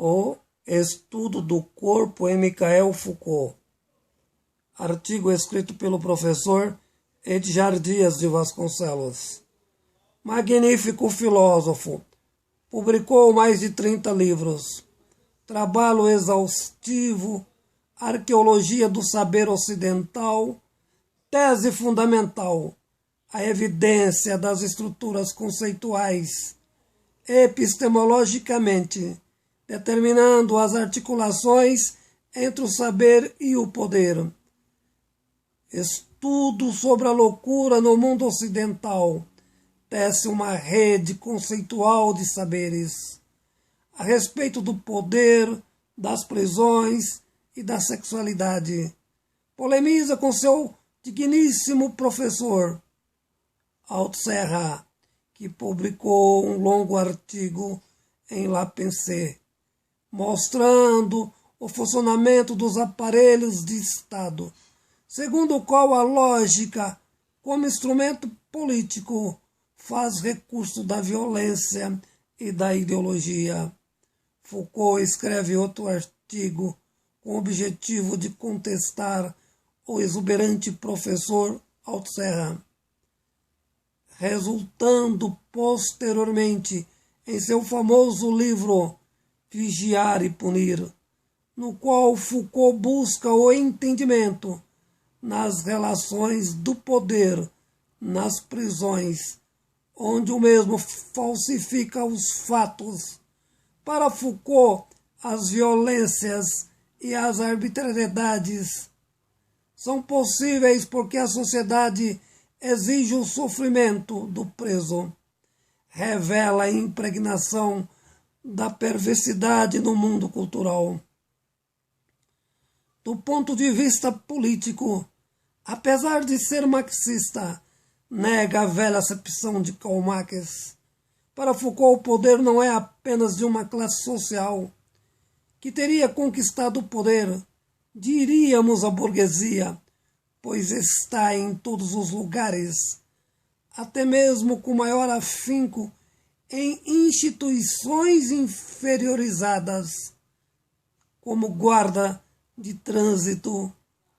O Estudo do Corpo em Michel Foucault. Artigo escrito pelo professor Edgar Dias de Vasconcelos. Magnífico filósofo. Publicou mais de 30 livros. Trabalho exaustivo, Arqueologia do Saber Ocidental, Tese Fundamental, a evidência das estruturas conceituais, epistemologicamente, determinando as articulações entre o saber e o poder. Estudo sobre a loucura no mundo ocidental, tece uma rede conceitual de saberes a respeito do poder, das prisões e da sexualidade. Polemiza com seu digníssimo professor, Altserra, que publicou um longo artigo em La Pensée, mostrando o funcionamento dos aparelhos de Estado, segundo o qual a lógica, como instrumento político, faz recurso da violência e da ideologia. Foucault escreve outro artigo com o objetivo de contestar o exuberante professor Altserra, resultando posteriormente em seu famoso livro Vigiar e Punir, no qual Foucault busca o entendimento nas relações do poder nas prisões, onde o mesmo falsifica os fatos. Para Foucault, as violências e as arbitrariedades são possíveis porque a sociedade exige o sofrimento do preso, revela a impregnação da perversidade no mundo cultural. Do ponto de vista político, apesar de ser marxista, nega a velha acepção de Karl Marx. Para Foucault, o poder não é apenas de uma classe social que teria conquistado o poder, diríamos a burguesia, pois está em todos os lugares, até mesmo com maior afinco em instituições inferiorizadas, como guarda de trânsito,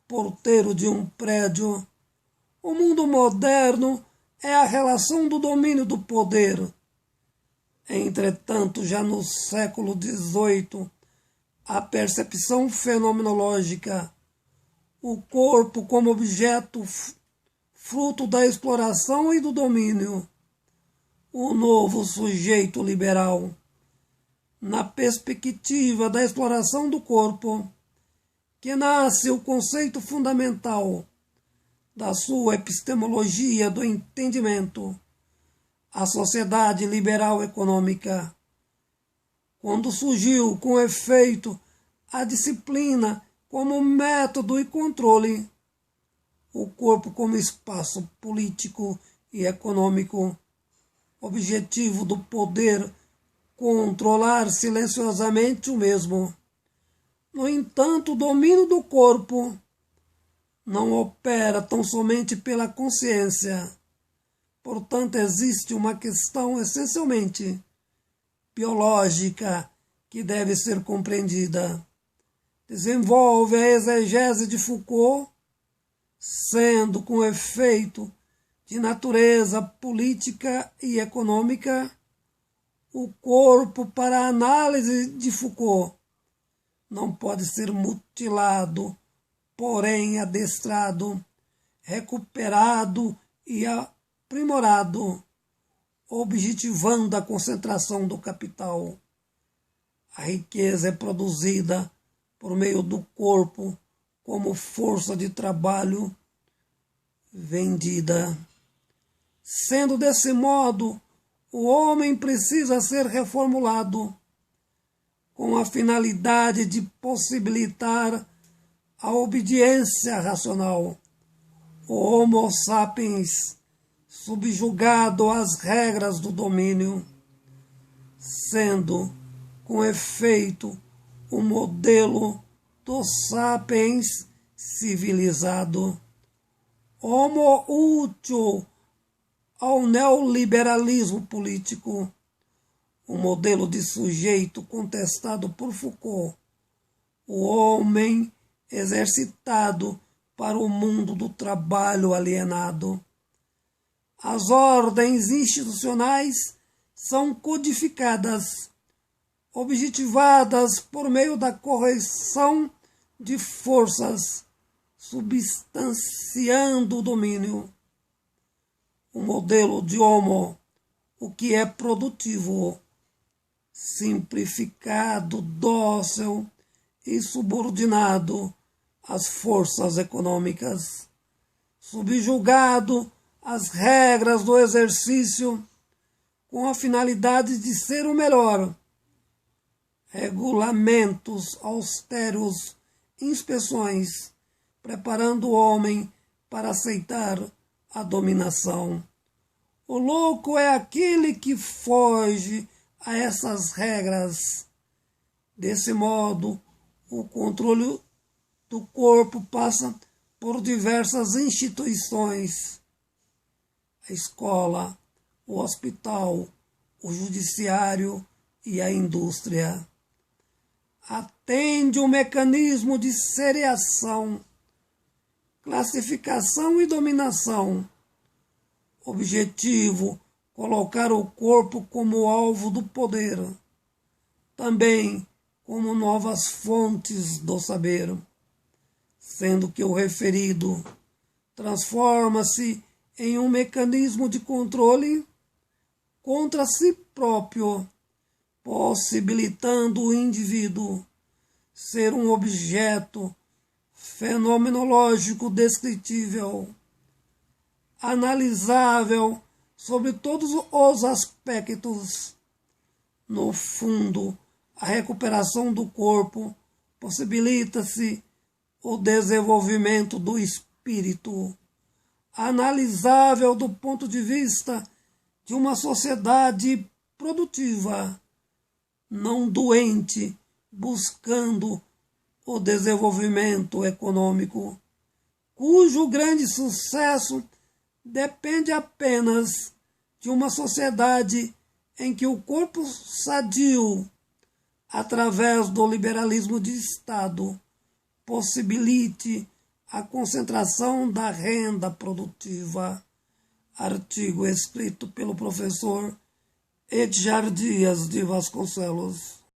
porteiro de um prédio. O mundo moderno é a relação do domínio do poder. Entretanto, já no século XVIII, a percepção fenomenológica, o corpo como objeto fruto da exploração e do domínio, o novo sujeito liberal, na perspectiva da exploração do corpo, que nasce o conceito fundamental da sua epistemologia do entendimento, a sociedade liberal econômica. Quando surgiu com efeito a disciplina como método e controle, o corpo como espaço político e econômico, objetivo do poder controlar silenciosamente o mesmo. No entanto, o domínio do corpo não opera tão somente pela consciência. Portanto, existe uma questão essencialmente biológica que deve ser compreendida. Desenvolve a exegese de Foucault, sendo com efeito de natureza política e econômica, o corpo, para a análise de Foucault, não pode ser mutilado, porém adestrado, recuperado e aprimorado, objetivando a concentração do capital. A riqueza é produzida por meio do corpo como força de trabalho vendida. Sendo desse modo, o homem precisa ser reformulado com a finalidade de possibilitar a obediência racional. O Homo sapiens, subjugado às regras do domínio, sendo, com efeito, o modelo do sapiens civilizado, homo útil ao neoliberalismo político, o modelo de sujeito contestado por Foucault, o homem exercitado para o mundo do trabalho alienado. As ordens institucionais são codificadas, objetivadas por meio da correção de forças, substanciando o domínio. O modelo de Homo, o que é produtivo, simplificado, dócil e subordinado às forças econômicas, subjugado às regras do exercício com a finalidade de ser o melhor, regulamentos austeros, inspeções, preparando o homem para aceitar a dominação. O louco é aquele que foge a essas regras. Desse modo, o controle do corpo passa por diversas instituições: a escola, o hospital, o judiciário e a indústria. Atende o mecanismo de seriação, classificação e dominação. Objetivo: colocar o corpo como alvo do poder, também como novas fontes do saber, sendo que o referido transforma-se em um mecanismo de controle contra si próprio, possibilitando o indivíduo ser um objeto fenomenológico descritível, analisável sobre todos os aspectos. No fundo, a recuperação do corpo possibilita-se o desenvolvimento do espírito, analisável do ponto de vista de uma sociedade produtiva, não doente, buscando o desenvolvimento econômico, cujo grande sucesso depende apenas de uma sociedade em que o corpo sadio, através do liberalismo de Estado, possibilite a concentração da renda produtiva. Artigo escrito pelo professor Edgar Dias de Vasconcelos.